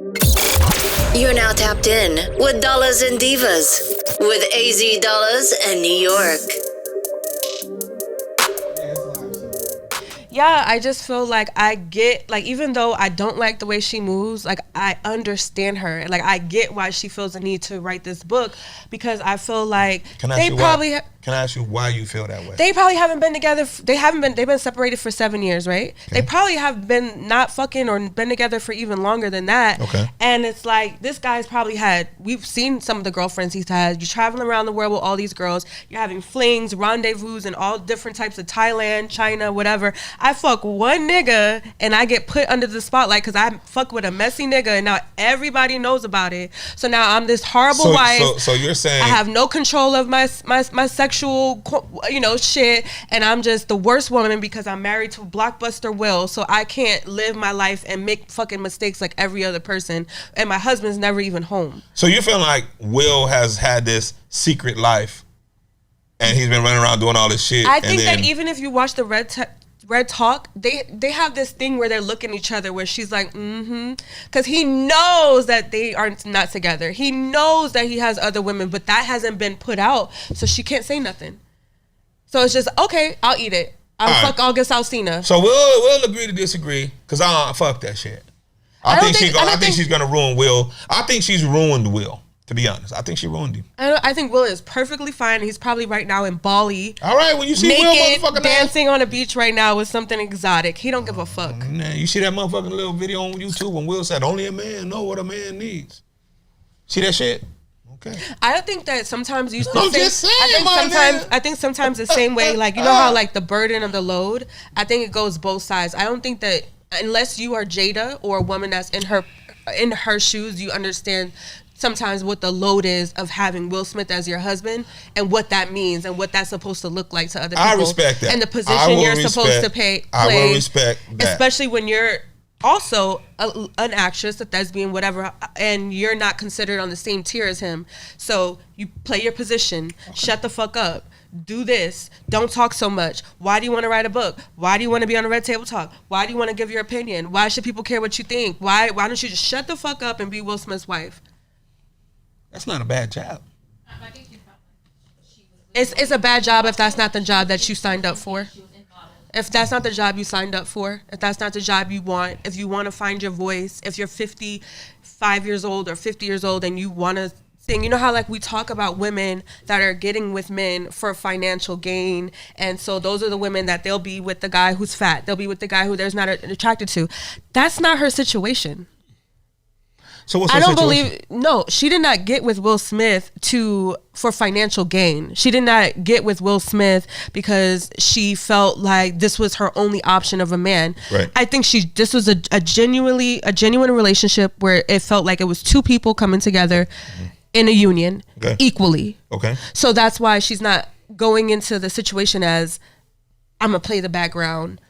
You're now tapped in with Dollaz-N-Divaz with AZ Dollaz and New York. Yeah, I just feel like I get, like, even though I don't like the way she moves, like, I understand her. Like, I get why she feels the need to write this book, because I feel like Can I ask you why you feel that way? They probably haven't been together. They've been separated for 7 years, right? Okay. They probably have been not fucking or been together for even longer than that. Okay. And it's like, this guy's probably we've seen some of the girlfriends he's had. You're traveling around the world with all these girls. You're having flings, rendezvous in all different types of Thailand, China, whatever. I fuck one nigga and I get put under the spotlight because I fuck with a messy nigga, and now everybody knows about it. So now I'm this horrible wife. So you're saying I have no control of my sexual, shit, and I'm just the worst woman because I'm married to Blockbuster Will, so I can't live my life and make fucking mistakes like every other person, and my husband's never even home. So you feel like Will has had this secret life and he's been running around doing all this shit? I think that even if you watch the Red Talk, they have this thing where they're looking at each other where she's like, because he knows that they are not together. He knows that he has other women, but that hasn't been put out, so she can't say nothing. So it's just, okay, I'll eat it. Fuck August Alsina. So we'll agree to disagree, because fuck that shit. I think she's gonna ruin Will. I think she's ruined Will. To be honest, I think she ruined him. I think Will is perfectly fine. He's probably right now in Bali. All right, when you see naked, Will motherfucking dancing on a beach right now with something exotic, he don't give a fuck. Man, you see that motherfucking little video on YouTube when Will said, "Only a man know what a man needs." See that shit? Okay. I think that sometimes you. I'm just saying, I think sometimes the same way, like, you know how like the burden of the load. I think it goes both sides. I don't think that unless you are Jada or a woman that's in her shoes, you understand sometimes what the load is of having Will Smith as your husband and what that means and what that's supposed to look like to other people. I respect that. And the position you're supposed to play. I will respect that. Especially when you're also an actress, a thespian, whatever, and you're not considered on the same tier as him. So you play your position. Okay. Shut the fuck up. Do this. Don't talk so much. Why do you want to write a book? Why do you want to be on a Red Table Talk? Why do you want to give your opinion? Why should people care what you think? Why don't you just shut the fuck up and be Will Smith's wife? That's not a bad job. It's a bad job if that's not the job that you signed up for. If that's not the job you signed up for, if that's not the job you want, if you want to find your voice, if you're 55 years old or 50 years old and you want to sing, you know how like we talk about women that are getting with men for financial gain, and so those are the women that they'll be with the guy who's fat, they'll be with the guy who they're not attracted to. That's not her situation. So what's her situation? No, she did not get with Will Smith for financial gain. She did not get with Will Smith because she felt like this was her only option of a man. Right. I think this was a genuine relationship where it felt like it was two people coming together in a union equally. Okay. So that's why she's not going into the situation as, I'm gonna play the background,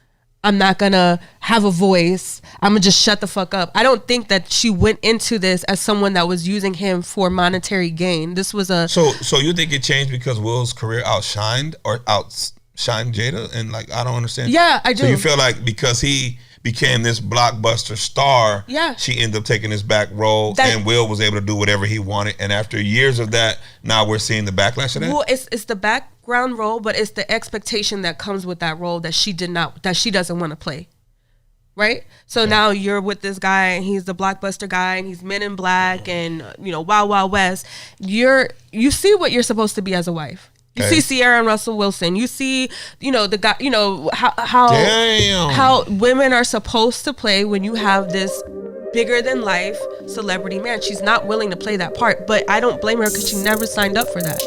I'm not gonna have a voice, I'm gonna just shut the fuck up. I don't think that she went into this as someone that was using him for monetary gain. This was a... So you think it changed because Will's career outshined Jada? And like, I don't understand. Yeah, I do. So you feel like because he became this blockbuster star, she ended up taking this back role, and Will was able to do whatever he wanted. And after years of that, now we're seeing the backlash of that? Well, it's the background role, but it's the expectation that comes with that role that she doesn't want to play. Right? So now you're with this guy, and he's the blockbuster guy, and he's Men in Black, and Wild Wild West. You see what you're supposed to be as a wife. You see Sierra and Russell Wilson. You see, the guy. How women are supposed to play when you have this bigger than life celebrity man. She's not willing to play that part, but I don't blame her because she never signed up for that.